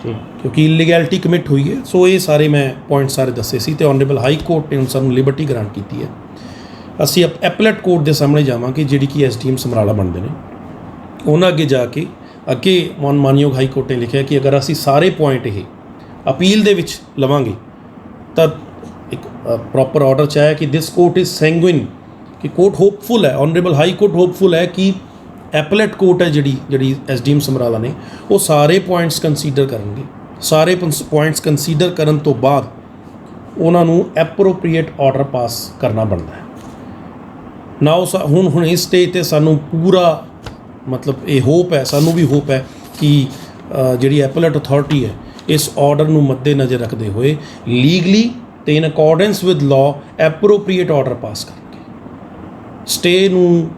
[SPEAKER 4] ਕਿਉਂਕਿ ਇਲੀਗੈਲਿਟੀ ਕਮਿਟ ਹੋਈ ਹੈ। ਸੋ ਇਹ ਸਾਰੇ ਮੈਂ ਪੁਆਇੰਟ ਸਾਰੇ ਦੱਸੇ ਸੀ ਅਤੇ ਆਨਰੇਬਲ ਹਾਈ ਕੋਰਟ ਨੇ ਹੁਣ ਸਾਨੂੰ ਲਿਬਰਟੀ ਗਰਾਂਟ ਕੀਤੀ ਹੈ। ਅਸੀਂ ਐਪਲੇਟ ਕੋਰਟ ਦੇ ਸਾਹਮਣੇ ਜਾਵਾਂਗੇ, ਜਿਹੜੀ ਕਿ SDM ਸਮਰਾਲਾ ਬਣਦੇ ਨੇ, ਉਹਨਾਂ ਅੱਗੇ ਜਾ ਕੇ ਮਾਨਯੋਗ ਹਾਈ ਕੋਰਟ ਨੇ ਲਿਖਿਆ ਕਿ ਅਗਰ ਅਸੀਂ ਸਾਰੇ ਪੁਆਇੰਟ ਇਹ ਅਪੀਲ ਦੇ ਵਿੱਚ ਲਵਾਂਗੇ ਤਾਂ ਇੱਕ ਪ੍ਰੋਪਰ ਆਰਡਰ 'ਚ ਆਇਆ ਕਿ ਦਿਸ ਕੋਰਟ ਇਜ਼ ਸੈਂਗੁਇਨ, ਕਿ ਕੋਰਟ ਹੋਪਫੁਲ ਹੈ, ਆਨਰੇਬਲ ਹਾਈ ਕੋਰਟ ਹੋਪਫੁਲ ਹੈ ਕਿ ਐਪਲੇਟ ਕੋਰਟ ਹੈ ਜਿਹੜੀ SDM ਸਮਰਾਲਾ ਨੇ ਉਹ ਸਾਰੇ ਪੁਆਇੰਟਸ ਕੰਸੀਡਰ ਕਰਨਗੇ। ਸਾਰੇ ਪੁਆਇੰਟਸ ਕੰਸੀਡਰ ਕਰਨ ਤੋਂ ਬਾਅਦ ਉਹਨਾਂ ਨੂੰ ਐਪਰੋਪਰੀਏਟ ਆਰਡਰ ਪਾਸ ਕਰਨਾ ਬਣਦਾ ਹੈ। ਨਾ ਹੁਣ ਇਸ ਸਟੇਜ 'ਤੇ ਸਾਨੂੰ ਪੂਰਾ ਮਤਲਬ ਇਹ ਹੋਪ ਹੈ, ਸਾਨੂੰ ਵੀ ਹੋਪ ਹੈ ਕਿ ਜਿਹੜੀ ਐਪਲੇਟ ਅਥਾਰਟੀ ਹੈ ਇਸ ਆਰਡਰ ਨੂੰ ਮੱਦੇਨਜ਼ਰ ਰੱਖਦੇ ਹੋਏ ਲੀਗਲੀ ਅਤੇ in accordance with law appropriate order pass ਕਰਕੇ ਸਟੇ ਨੂੰ,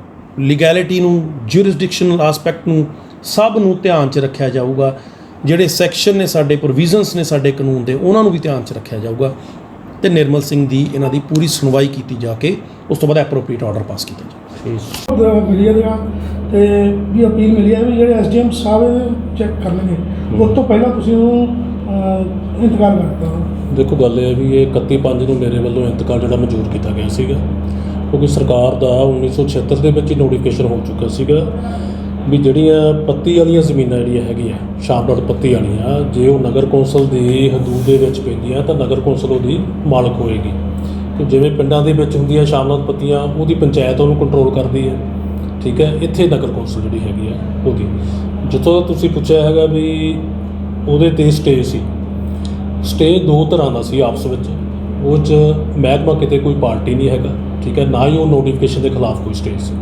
[SPEAKER 4] ਲੀਗੈਲਿਟੀ ਨੂੰ, ਜੁਰਿਸਡਿਕਸ਼ਨਲ ਆਸਪੈਕਟ ਨੂੰ, ਸਭ ਨੂੰ ਧਿਆਨ 'ਚ ਰੱਖਿਆ ਜਾਊਗਾ। ਜਿਹੜੇ ਸੈਕਸ਼ਨ ਨੇ ਸਾਡੇ, ਪ੍ਰੋਵੀਜ਼ਨਸ ਨੇ ਸਾਡੇ ਕਾਨੂੰਨ ਦੇ, ਉਹਨਾਂ ਨੂੰ ਵੀ ਧਿਆਨ 'ਚ ਰੱਖਿਆ ਜਾਊਗਾ ਅਤੇ ਨਿਰਮਲ ਸਿੰਘ ਦੀ ਇਹਨਾਂ ਦੀ ਪੂਰੀ ਸੁਣਵਾਈ ਕੀਤੀ ਜਾ ਕੇ ਉਸ ਤੋਂ ਬਾਅਦ ਐਪਰੋਪਰੀਏਟ ਆਰਡਰ ਪਾਸ ਕੀਤਾ ਜਾਵੇ।
[SPEAKER 3] ਮਿਲੀ ਹੈ ਅਤੇ ਵੀ ਅਪੀਲ ਮਿਲੀ ਹੈ ਵੀ ਜਿਹੜੇ SDM ਸਾਹਿਬ ਚੈੱਕ ਕਰ ਲੈਣਗੇ, ਉਸ ਤੋਂ ਪਹਿਲਾਂ ਤੁਸੀਂ ਉਹਨੂੰ ਇੰਤਕਾਲ ਕਰ ਦਿੱਤਾ।
[SPEAKER 6] ਦੇਖੋ ਗੱਲ ਇਹ ਹੈ ਵੀ ਇਹ 31/5 ਨੂੰ ਮੇਰੇ ਵੱਲੋਂ ਇੰਤਕਾਲ ਜਿਹੜਾ ਮਨਜ਼ੂਰ ਕੀਤਾ ਗਿਆ ਸੀਗਾ, ਕਿਉਂਕਿ ਸਰਕਾਰ ਦਾ 1976 ਦੇ ਵਿੱਚ ਹੀ ਨੋਟੀਫਿਕੇਸ਼ਨ ਹੋ ਚੁੱਕਾ ਸੀਗਾ ਵੀ ਜਿਹੜੀਆਂ ਪੱਤੀ ਵਾਲੀਆਂ ਜ਼ਮੀਨਾਂ ਜਿਹੜੀਆਂ ਹੈਗੀਆਂ ਸ਼ਾਮਲਾਟ ਪੱਤੀ ਵਾਲੀਆਂ, ਜੇ ਉਹ ਨਗਰ ਕੌਂਸਲ ਦੀ ਹਦੂਦ ਦੇ ਵਿੱਚ ਪੈਂਦੀਆਂ ਤਾਂ ਨਗਰ ਕੌਂਸਲ ਉਹਦੀ ਮਾਲਕ ਹੋਏਗੀ। ਕਿ ਜਿਵੇਂ ਪਿੰਡਾਂ ਦੇ ਵਿੱਚ ਹੁੰਦੀਆਂ ਸ਼ਾਮਲਾਟ ਪੱਤੀਆਂ, ਉਹਦੀ ਪੰਚਾਇਤ ਉਹਨੂੰ ਕੰਟਰੋਲ ਕਰਦੀ ਹੈ, ਠੀਕ ਹੈ। ਇੱਥੇ ਨਗਰ ਕੌਂਸਲ ਜਿਹੜੀ ਹੈਗੀ ਆ ਉਹਦੀ, ਜਿੱਥੋਂ ਤੁਸੀਂ ਪੁੱਛਿਆ ਹੈਗਾ ਵੀ ਉਹਦੇ 'ਤੇ ਸਟੇ ਸੀ, ਸਟੇ ਦੋ ਤਰ੍ਹਾਂ ਦਾ ਸੀ ਆਪਸ ਵਿੱਚ, ਉਹ 'ਚ ਮਹਿਕਮਾ ਕਿਤੇ ਕੋਈ ਪਾਰਟੀ ਨਹੀਂ ਹੈਗਾ, ਠੀਕ ਹੈ, ਨਾ ਹੀ ਉਹ ਨੋਟੀਫਿਕੇਸ਼ਨ ਦੇ ਖਿਲਾਫ ਕੋਈ ਸਟੇ ਸੀ।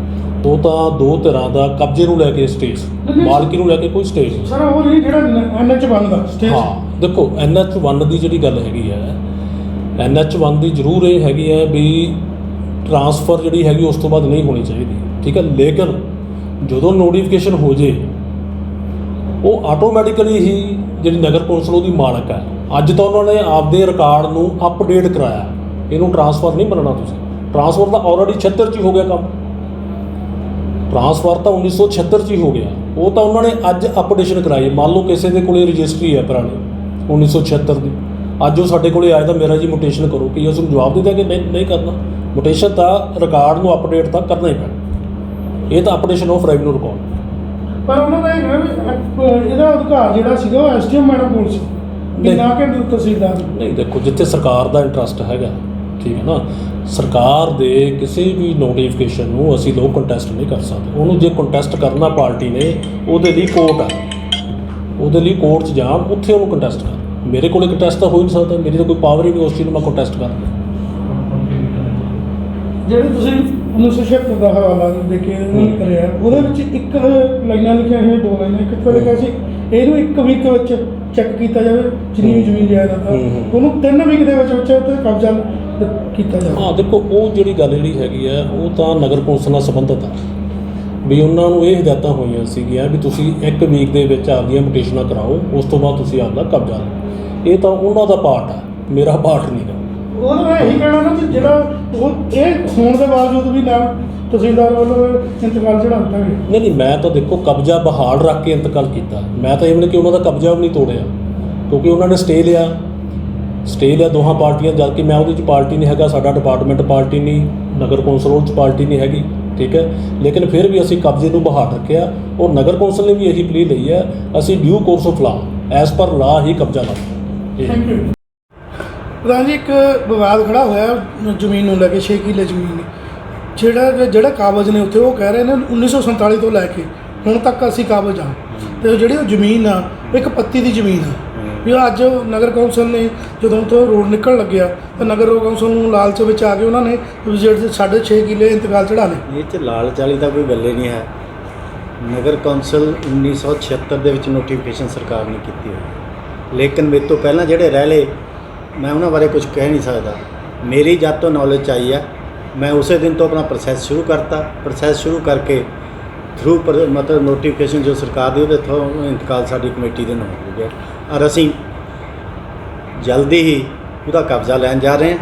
[SPEAKER 6] ਉਹ ਤਾਂ ਦੋ ਤਰ੍ਹਾਂ ਦਾ ਕਬਜ਼ੇ ਨੂੰ ਲੈ ਕੇ ਸਟੇ ਸੀ, ਮਾਲਕੀ ਨੂੰ ਲੈ ਕੇ ਕੋਈ ਸਟੇ ਨਹੀਂ
[SPEAKER 3] ਸਰ। ਉਹ ਨਹੀਂ ਜਿਹੜਾ NH1 ਦਾ ਸਟੇ,
[SPEAKER 6] ਹਾਂ ਦੇਖੋ NH1 ਦੀ ਜਿਹੜੀ ਗੱਲ ਹੈਗੀ ਹੈ, NH1 ਦੀ ਜ਼ਰੂਰ ਇਹ ਹੈਗੀ ਹੈ ਵੀ ਟਰਾਂਸਫਰ ਜਿਹੜੀ ਹੈਗੀ ਉਸ ਤੋਂ ਬਾਅਦ ਨਹੀਂ ਹੋਣੀ ਚਾਹੀਦੀ, ਠੀਕ ਹੈ। ਲੇਕਿਨ ਜਦੋਂ ਨੋਟੀਫਿਕੇਸ਼ਨ ਹੋ ਜੇ ਉਹ ਆਟੋਮੈਟਿਕਲੀ ਹੀ ਜਿਹੜੀ ਨਗਰ ਕੌਂਸਲ ਉਹਦੀ ਮਾਲਕ ਹੈ। ਅੱਜ ਤਾਂ ਉਹਨਾਂ ਨੇ ਆਪਦੇ ਰਿਕਾਰਡ ਨੂੰ ਅਪਡੇਟ ਕਰਾਇਆ, ਇਹਨੂੰ ਟਰਾਂਸਫਰ ਨਹੀਂ ਮੰਨਣਾ ਤੁਸੀਂ। ਟਰਾਂਸਫਰ ਤਾਂ ਆਲਰੇਡੀ 76 'ਚ ਹੀ ਹੋ ਗਿਆ ਕੰਮ, ਟਰਾਂਸਫਰ ਤਾਂ 1976 'ਚ ਹੀ ਹੋ ਗਿਆ। ਉਹ ਤਾਂ ਉਹਨਾਂ ਨੇ ਅੱਜ ਅਪਡੇਸ਼ਨ ਕਰਾਈ। ਮੰਨ ਲਓ ਕਿਸੇ ਦੇ ਕੋਲੇ ਰਜਿਸਟਰੀ ਹੈ ਪੁਰਾਣੀ 1976 ਦੀ, ਅੱਜ ਉਹ ਸਾਡੇ ਕੋਲੇ ਆਇਆ ਤਾਂ ਮੇਰਾ ਜੀ ਮੋਟੇਸ਼ਨ ਕਰੋ, ਕਿ ਉਸ ਨੂੰ ਜਵਾਬ ਦੇ ਦਿਆਂਗੇ ਨਹੀਂ ਕਰਨਾ। ਮੋਟੇਸ਼ਨ ਤਾਂ ਰਿਕਾਰਡ ਨੂੰ ਅਪਡੇਟ ਤਾਂ ਕਰਨਾ ਹੀ ਪੈਣਾ। ਇਹ ਤਾਂ ਅਪਡੇਸ਼ਨ ਆਫ ਰੈਵਨਿਊ ਰਿਕਾਰਡ।
[SPEAKER 3] ਪਰ ਉਹਨਾਂ ਦਾ ਇਹ ਹੈ ਵੀ ਇਹਦਾ ਅਧਿਕਾਰ ਜਿਹੜਾ ਸੀਗਾ ਉਹ ਐਸਡੀਐਮ ਮੈਡਮ ਕੋਲ ਸੀ,
[SPEAKER 6] ਨਹੀਂ।
[SPEAKER 3] ਨਾ ਕਿ ਤਹਿਸੀਲਦਾਰ ਨੂੰ।
[SPEAKER 6] ਨਹੀਂ, ਦੇਖੋ ਜਿੱਥੇ ਸਰਕਾਰ ਦਾ ਇੰਟਰਸਟ ਹੈਗਾ, ਠੀਕ ਹੈ ਨਾ, ਸਰਕਾਰ ਦੇ ਕਿਸੇ ਵੀ ਨੋਟੀਫਿਕੇਸ਼ਨ ਨੂੰ ਅਸੀਂ ਲੋਕ ਕੰਟੈਸਟ ਨਹੀਂ ਕਰ ਸਕਦੇ। ਉਹਨੂੰ ਜੇ ਕੰਟੈਸਟ ਕਰਨਾ ਪਾਰਟੀ ਨੇ, ਉਹਦੇ ਲਈ ਕੋਰਟ ਆ, ਉਹਦੇ ਲਈ ਕੋਰਟ 'ਚ ਜਾਣ, ਉੱਥੇ ਉਹਨੂੰ ਕੰਟੈਸਟ ਕਰ। ਮੇਰੇ ਕੋਲ ਕੰਟੈਸਟ ਤਾਂ ਹੋ ਹੀ ਨਹੀਂ ਸਕਦਾ, ਮੇਰੀ ਤਾਂ ਕੋਈ ਪਾਵਰ ਹੀ ਨਹੀਂ ਉਸ ਚੀਜ਼ ਨੂੰ ਮੈਂ ਕੰਟੈਸਟ ਕਰ ਲਾਂ।
[SPEAKER 3] ਜਿਹੜੇ ਤੁਸੀਂ 1976 ਦਾ ਹਵਾਲਾ ਦੇ ਕੇ ਕਰਿਆ, ਉਹਦੇ ਵਿੱਚ ਇੱਕ ਲਾਈਨਾਂ ਲਿਖੀਆਂ ਹੋਈਆਂ, 2 ਲਾਈਨਾਂ। ਇੱਕ ਤਾਂ ਲਿਖਿਆ ਸੀ ਇਹਨੂੰ 1 ਵੀਕ ਵਿੱਚ ਚੈੱਕ ਕੀਤਾ ਜਾਵੇ, ਜਿੰਨੀ ਵੀ ਜ਼ਮੀਨ ਜਾਇਦਾਦ ਆ ਉਹਨੂੰ 3 ਵੀਕ ਦੇ ਵਿੱਚ ਉੱਤੇ ਕਬਜ਼ਾ ਕੀਤਾ ਜਾਵੇ।
[SPEAKER 6] ਹਾਂ, ਦੇਖੋ ਉਹ ਜਿਹੜੀ ਹੈਗੀ ਆ, ਉਹ ਤਾਂ ਨਗਰ ਕੌਂਸਲ ਨਾਲ ਸੰਬੰਧਿਤ ਆ ਵੀ ਉਹਨਾਂ ਨੂੰ ਇਹ ਹਦਾਇਤਾਂ ਹੋਈਆਂ ਸੀਗੀਆਂ ਵੀ ਤੁਸੀਂ 1 ਵੀਕ ਦੇ ਵਿੱਚ ਆਪਦੀਆਂ ਮੋਟੇਸ਼ਨਾਂ ਕਰਾਓ, ਉਸ ਤੋਂ ਬਾਅਦ ਤੁਸੀਂ ਆਪਦਾ ਕਬਜ਼ਾ ਲਓ। ਇਹ ਤਾਂ ਉਹਨਾਂ ਦਾ ਪਾਰਟ ਆ, ਮੇਰਾ ਪਾਰਟ ਨਹੀਂ ਗਾ।
[SPEAKER 3] ਉਹਦਾ ਇਹੀ ਕਹਿਣਾ ਨਾ ਕਿ ਜਿਹੜਾ ਉਹ ਇਹ ਹੋਣ ਦੇ ਬਾਵਜੂਦ ਵੀ ਨਾ ਤਹਿਸੀਲਦਾਰ ਵੱਲੋਂ ਇੰਤਕਾਲ ਚੜਾ ਦਿੱਤਾ ਗਿਆ।
[SPEAKER 6] ਨਹੀਂ, ਮੈਂ ਤਾਂ ਦੇਖੋ ਕਬਜ਼ਾ ਬਹਾਲ ਰੱਖ ਕੇ ਇੰਤਕਾਲ ਕੀਤਾ। ਮੈਂ ਤਾਂ ਇਵਨ ਕਿ ਉਹਨਾਂ ਦਾ ਕਬਜ਼ਾ ਵੀ ਨਹੀਂ ਤੋੜਿਆ, ਕਿਉਂਕਿ ਉਹਨਾਂ ਨੇ ਸਟੇ ਲਿਆ ਦੋਹਾਂ ਪਾਰਟੀਆਂ, ਜਦ ਕਿ ਮੈਂ ਉਹਦੇ 'ਚ ਪਾਰਟੀ ਨਹੀਂ ਹੈਗਾ, ਸਾਡਾ ਡਿਪਾਰਟਮੈਂਟ ਪਾਰਟੀ ਨਹੀਂ, ਨਗਰ ਕੌਂਸਲ ਉਹ 'ਚ ਪਾਰਟੀ ਨਹੀਂ ਹੈਗੀ, ਠੀਕ ਹੈ। ਲੇਕਿਨ ਫਿਰ ਵੀ ਅਸੀਂ ਕਬਜ਼ੇ ਨੂੰ ਬਹਾਲ ਰੱਖਿਆ, ਔਰ ਨਗਰ ਕੌਂਸਲ ਨੇ ਵੀ ਇਹੀ ਪਲੀ ਲਈ ਹੈ, ਅਸੀਂ due course of law, as per law ਹੀ ਕਬਜ਼ਾ ਲਾਂਗੇ।
[SPEAKER 3] Thank you. ਪ੍ਰਧਾਨ ਜੀ, ਇੱਕ ਵਿਵਾਦ ਖੜਾ ਹੋਇਆ ਜ਼ਮੀਨ ਨੂੰ ਲੈ ਕੇ, 6 ਕਿੱਲੇ ਜ਼ਮੀਨ ਨੇ, ਜਿਹੜਾ ਕਾਬਜ਼ ਨੇ ਉੱਥੇ ਉਹ ਕਹਿ ਰਹੇ ਨੇ 1947 ਤੋਂ ਲੈ ਕੇ ਹੁਣ ਤੱਕ ਅਸੀਂ ਕਾਬਜ਼ ਹਾਂ, ਅਤੇ ਜਿਹੜੀ ਉਹ ਜ਼ਮੀਨ ਆ ਇੱਕ ਪੱਤੀ ਦੀ ਜ਼ਮੀਨ ਆ ਵੀ ਅੱਜ ਨਗਰ ਕੌਂਸਲ ਨੇ ਜਦੋਂ ਤੋਂ ਰੋਡ ਨਿਕਲਣ ਲੱਗਿਆ ਤਾਂ ਨਗਰ ਕੌਂਸਲ ਨੂੰ ਲਾਲਚ ਵਿੱਚ ਆ ਕੇ ਉਹਨਾਂ ਨੇ ਜਿਹੜੇ 6.5 ਕਿੱਲੇ ਇੰਤਕਾਲ ਚੜਾ ਲਏ।
[SPEAKER 7] ਇਹ 'ਚ ਲਾਲਚ ਵਾਲੀ ਤਾਂ ਕੋਈ ਗੱਲ ਹੀ ਨਹੀਂ ਹੈ। ਨਗਰ ਕੌਂਸਲ 1976 ਦੇ ਵਿੱਚ ਨੋਟੀਫਿਕੇਸ਼ਨ ਸਰਕਾਰ ਨੇ ਕੀਤੀ ਹੋਈ, ਲੇਕਿਨ ਮੇਰੇ ਤੋਂ ਪਹਿਲਾਂ ਜਿਹੜੇ ਰਹਿ ਲਏ ਮੈਂ ਉਹਨਾਂ ਬਾਰੇ ਕੁਝ ਕਹਿ ਨਹੀਂ ਸਕਦਾ। ਮੇਰੀ ਜਦ ਤੋਂ ਨੌਲੇਜ 'ਚ ਆਈ ਹੈ, ਮੈਂ ਉਸੇ ਦਿਨ ਤੋਂ ਆਪਣਾ ਪ੍ਰੋਸੈਸ ਸ਼ੁਰੂ ਕਰਤਾ। ਪ੍ਰੋਸੈਸ ਸ਼ੁਰੂ ਕਰਕੇ ਥਰੂ ਮਤਲਬ ਨੋਟੀਫਿਕੇਸ਼ਨ ਜੋ ਸਰਕਾਰ ਦੀ ਉਹਦੇ ਥਰੂ ਇੰਤਕਾਲ ਸਾਡੀ ਕਮੇਟੀ ਦੇ ਨਾਮ ਹੋ ਗਿਆ, ਔਰ ਅਸੀਂ ਜਲਦੀ ਹੀ ਉਹਦਾ ਕਬਜ਼ਾ ਲੈਣ ਜਾ ਰਹੇ ਹਾਂ,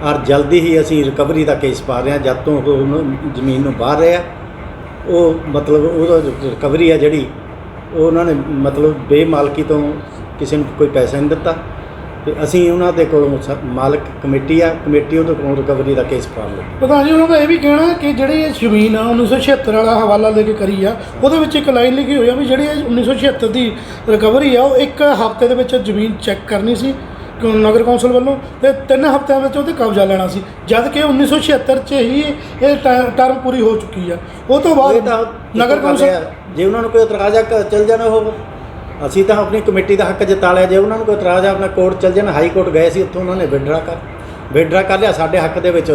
[SPEAKER 7] ਔਰ ਜਲਦੀ ਹੀ ਅਸੀਂ ਰਿਕਵਰੀ ਦਾ ਕੇਸ ਪਾ ਰਹੇ ਹਾਂ। ਜਦ ਤੋਂ ਉਹ ਜ਼ਮੀਨ ਨੂੰ ਬਾਹਰ ਰਿਹਾ, ਉਹ ਮਤਲਬ ਉਹਦਾ ਰਿਕਵਰੀ ਹੈ ਜਿਹੜੀ, ਉਹ ਉਹਨਾਂ ਨੇ ਮਤਲਬ ਬੇਮਾਲਕੀ ਤੋਂ ਕਿਸੇ ਨੂੰ ਕੋਈ ਪੈਸਾ ਨਹੀਂ ਦਿੱਤਾ, ਤੇ ਅਸੀਂ ਉਹਨਾਂ ਦੇ ਕੋਲੋਂ ਮਾਲਕ ਕਮੇਟੀ ਆ, ਕਮੇਟੀ ਉਹਦੇ ਕੋਲੋਂ ਰਿਕਵਰੀ ਦਾ ਕੇਸ ਪਾ ਲਓ।
[SPEAKER 3] ਪ੍ਰਧਾਨ ਜੀ, ਉਹਨਾਂ ਦਾ ਇਹ ਵੀ ਕਹਿਣਾ ਕਿ ਜਿਹੜੀ ਇਹ ਜ਼ਮੀਨ ਆ 1976 ਵਾਲਾ ਹਵਾਲਾ ਦੇ ਕੇ ਕਰੀ ਆ, ਉਹਦੇ ਵਿੱਚ ਇੱਕ ਲਾਈਨ ਲਿਖੀ ਹੋਈ ਆ ਵੀ ਜਿਹੜੀ 1976 ਦੀ ਰਿਕਵਰੀ ਆ ਉਹ 1 ਹਫ਼ਤੇ ਦੇ ਵਿੱਚ ਜ਼ਮੀਨ ਚੈੱਕ ਕਰਨੀ ਸੀ ਨਗਰ ਕੌਂਸਲ ਵੱਲੋਂ, ਤੇ 3 ਹਫ਼ਤਿਆਂ ਵਿੱਚ ਉਹਤੇ ਕਬਜ਼ਾ ਲੈਣਾ ਸੀ, ਜਦ ਕਿ 1976 'ਚ ਹੀ ਇਹ ਟਰਮ ਪੂਰੀ ਹੋ ਚੁੱਕੀ ਆ। ਉਹ ਤੋਂ ਬਾਅਦ ਨਗਰ ਕੌਂਸਲ
[SPEAKER 7] ਜੇ ਉਹਨਾਂ ਨੂੰ ਕੋਈ ਇਤਰਾਜ਼ ਆ ਚੱਲ ਜਾਣਾ, ਉਹ ਅਸੀਂ ਤਾਂ ਆਪਣੀ ਕਮੇਟੀ ਦਾ ਹੱਕ ਜਤਾ ਲਿਆ। ਜੇ ਉਹਨਾਂ ਨੂੰ ਕੋਈ ਇਤਰਾਜ਼ ਆ ਆਪਣਾ ਕੋਰਟ ਚੱਲ ਜਾਣਾ, ਹਾਈ ਕੋਰਟ ਗਏ ਸੀ, ਉੱਥੋਂ ਉਹਨਾਂ ਨੇ ਵਿਡਰਾ ਕਰ ਲਿਆ, ਸਾਡੇ ਹੱਕ ਦੇ ਵਿੱਚ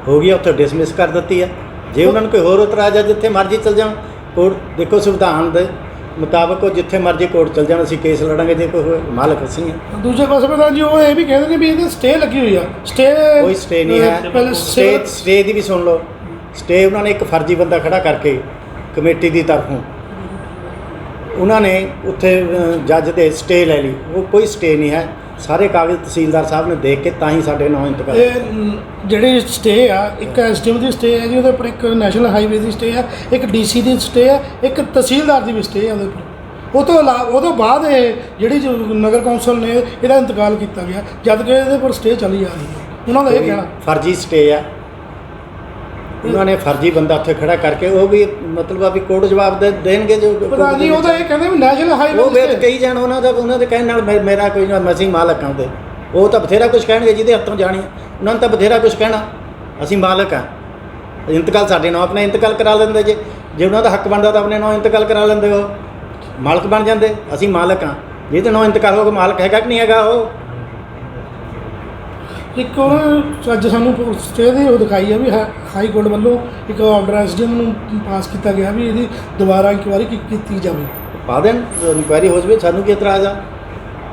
[SPEAKER 7] ਹੋ ਗਿਆ, ਉੱਥੇ ਡਿਸਮਿਸ ਕਰ ਦਿੱਤੀ ਹੈ। ਜੇ ਉਹਨਾਂ ਨੂੰ ਕੋਈ ਹੋਰ ਇਤਰਾਜ਼ ਆ, ਜਿੱਥੇ ਮਰਜ਼ੀ ਚੱਲ ਜਾਣ ਕੋਰਟ, ਦੇਖੋ ਸੰਵਿਧਾਨ ਦੇ ਮੁਤਾਬਕ ਉਹ ਜਿੱਥੇ ਮਰਜ਼ੀ ਕੋਰਟ ਚੱਲ ਜਾਣ, ਅਸੀਂ ਕੇਸ ਲੜਾਂਗੇ ਜੇ ਕੋਈ ਮਾਲਕ ਅਸੀਂ ਹਾਂ।
[SPEAKER 3] ਦੂਜੇ ਪਾਸੇ ਪ੍ਰਧਾਨ ਜੀ ਉਹ ਇਹ ਵੀ ਕਹਿੰਦੇ ਨੇ ਵੀ ਇਹਦੇ ਸਟੇ ਲੱਗੀ ਹੋਈ ਆ।
[SPEAKER 7] ਕੋਈ ਸਟੇ ਨਹੀਂ ਹੈ। ਸਟੇ ਦੀ ਵੀ ਸੁਣ ਲਓ। ਸਟੇ ਉਹਨਾਂ ਨੇ ਇੱਕ ਫਰਜ਼ੀ ਬੰਦਾ ਖੜਾ ਕਰਕੇ ਕਮੇਟੀ ਦੀ ਤਰਫੋਂ ਉਹਨਾਂ ਨੇ ਉੱਥੇ ਜੱਜ ਦੇ ਸਟੇ ਲੈ ਲਈ, ਉਹ ਕੋਈ ਸਟੇ ਨਹੀਂ ਹੈ। ਸਾਰੇ ਕਾਗਜ਼ ਤਹਿਸੀਲਦਾਰ ਸਾਹਿਬ ਨੇ ਦੇਖ ਕੇ ਤਾਂ ਹੀ ਸਾਡੇ ਨਾਂ ਇੰਤਕਾਲ।
[SPEAKER 3] ਇਹ ਜਿਹੜੀ ਸਟੇ ਆ, ਇੱਕ ਐਸਡੀਐਮ ਦੀ ਸਟੇ ਹੈ ਜੀ, ਉਹਦੇ ਉੱਪਰ ਇੱਕ ਨੈਸ਼ਨਲ ਹਾਈਵੇ ਦੀ ਸਟੇ ਹੈ, ਇੱਕ ਡੀਸੀ ਦੀ ਸਟੇ ਹੈ, ਇੱਕ ਤਹਿਸੀਲਦਾਰ ਦੀ ਵੀ ਸਟੇ ਹੈ ਉਹਦੇ ਉੱਪਰ। ਉਹ ਤੋਂ ਬਾਅਦ ਇਹ ਜਿਹੜੀ ਨਗਰ ਕੌਂਸਲ ਨੇ ਇਹਦਾ ਇੰਤਕਾਲ ਕੀਤਾ ਗਿਆ, ਜਦ ਕਿ ਇਹਦੇ ਉੱਪਰ ਸਟੇ ਚੱਲੀ ਜਾ ਰਹੀ ਹੈ। ਉਹਨਾਂ ਦਾ ਇਹ ਕਹਿਣਾ
[SPEAKER 7] ਫਰਜ਼ੀ ਸਟੇ ਆ, ਉਹਨਾਂ ਨੇ ਫਰਜ਼ੀ ਬੰਦਾ ਉੱਥੇ ਖੜਾ ਕਰਕੇ, ਉਹ ਵੀ ਮਤਲਬ ਆ ਵੀ ਕੋਰਟ ਜਵਾਬ ਦੇਣਗੇ। ਜੋ
[SPEAKER 3] ਪ੍ਰਧਾਨ ਜੀ ਉਹਦਾ ਇਹ ਕਹਿੰਦੇ ਵੀ ਨੈਸ਼ਨਲ ਹਾਈਵੇ
[SPEAKER 7] ਉਹ ਵੇਚ ਕਹੀ ਜਾਣ, ਉਹਨਾਂ ਦੇ ਕਹਿਣ ਨਾਲ ਮੇਰਾ ਕੋਈ ਨਾ, ਅਸੀਂ ਮਾਲਕ ਹਾਂ ਉਹਦੇ। ਉਹ ਤਾਂ ਬਥੇਰਾ ਕੁਝ ਕਹਿਣਗੇ ਜਿਹਦੇ ਹੱਥੋਂ ਜਾਣੀ, ਉਹਨਾਂ ਨੂੰ ਤਾਂ ਬਥੇਰਾ ਕੁਝ ਕਹਿਣਾ, ਅਸੀਂ ਮਾਲਕ ਹਾਂ। ਇੰਤਕਾਲ ਸਾਡੇ ਨਾਂ ਆਪਣੇ ਇੰਤਕਾਲ ਕਰਾ ਲੈਂਦੇ, ਜੇ ਉਹਨਾਂ ਦਾ ਹੱਕ ਬਣਦਾ ਤਾਂ ਆਪਣੇ ਨਾਂ ਇੰਤਕਾਲ ਕਰਾ ਲੈਂਦੇ, ਉਹ ਮਾਲਕ ਬਣ ਜਾਂਦੇ। ਅਸੀਂ ਮਾਲਕ ਹਾਂ, ਜਿਹਦੇ ਨਾਂ ਇੰਤਕਾਲ ਹੋ ਕੇ ਮਾਲਕ ਹੈਗਾ ਕਿ ਨਹੀਂ ਹੈਗਾ ਉਹ।
[SPEAKER 3] ਇੱਕ ਉਹ ਅੱਜ ਸਾਨੂੰ ਸਟੇ ਦੀ ਉਹ ਦਿਖਾਈ ਆ ਵੀ ਹਾਈ ਕੋਰਟ ਵੱਲੋਂ ਇੱਕ ਆਰਡਰ ਐਸਡੀਐਮ ਨੂੰ ਪਾਸ ਕੀਤਾ ਗਿਆ ਵੀ ਇਹਦੀ ਦੁਬਾਰਾ ਇਨਕੁਆਇਰੀ ਕੀਤੀ ਜਾਵੇ।
[SPEAKER 7] ਪਾ ਦੇਣ, ਇਨਕੁਆਇਰੀ ਹੋ ਜਾਵੇ, ਸਾਨੂੰ ਕੀ ਇਤਰਾਜ਼ ਆ।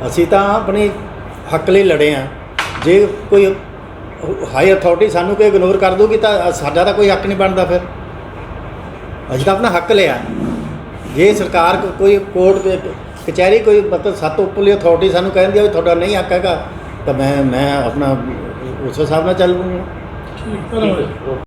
[SPEAKER 7] ਅਸੀਂ ਤਾਂ ਆਪਣੇ ਹੱਕ ਲਈ ਲੜੇ ਹਾਂ। ਜੇ ਕੋਈ ਹਾਈ ਅਥਾਰਟੀ ਸਾਨੂੰ ਕੋਈ ਇਗਨੋਰ ਕਰ ਦੂਗੀ ਤਾਂ ਸਾਡਾ ਤਾਂ ਕੋਈ ਹੱਕ ਨਹੀਂ ਬਣਦਾ। ਫਿਰ ਅਸੀਂ ਤਾਂ ਆਪਣਾ ਹੱਕ ਲਿਆ। ਜੇ ਸਰਕਾਰ ਕੋਈ ਕੋਰਟ ਕਚਹਿਰੀ ਕੋਈ ਮਤਲਬ ਸੱਤ ਉੱਪਰਲੀ ਅਥਾਰਟੀ ਸਾਨੂੰ ਕਹਿੰਦੀ ਆ ਵੀ ਤੁਹਾਡਾ ਨਹੀਂ ਹੱਕ ਹੈਗਾ, ਤਾਂ ਮੈਂ ਆਪਣਾ ਉਸ ਹਿਸਾਬ ਨਾਲ ਚੱਲ ਪੂੰਗਾ।
[SPEAKER 3] ਠੀਕ, ਧੰਨਵਾਦ।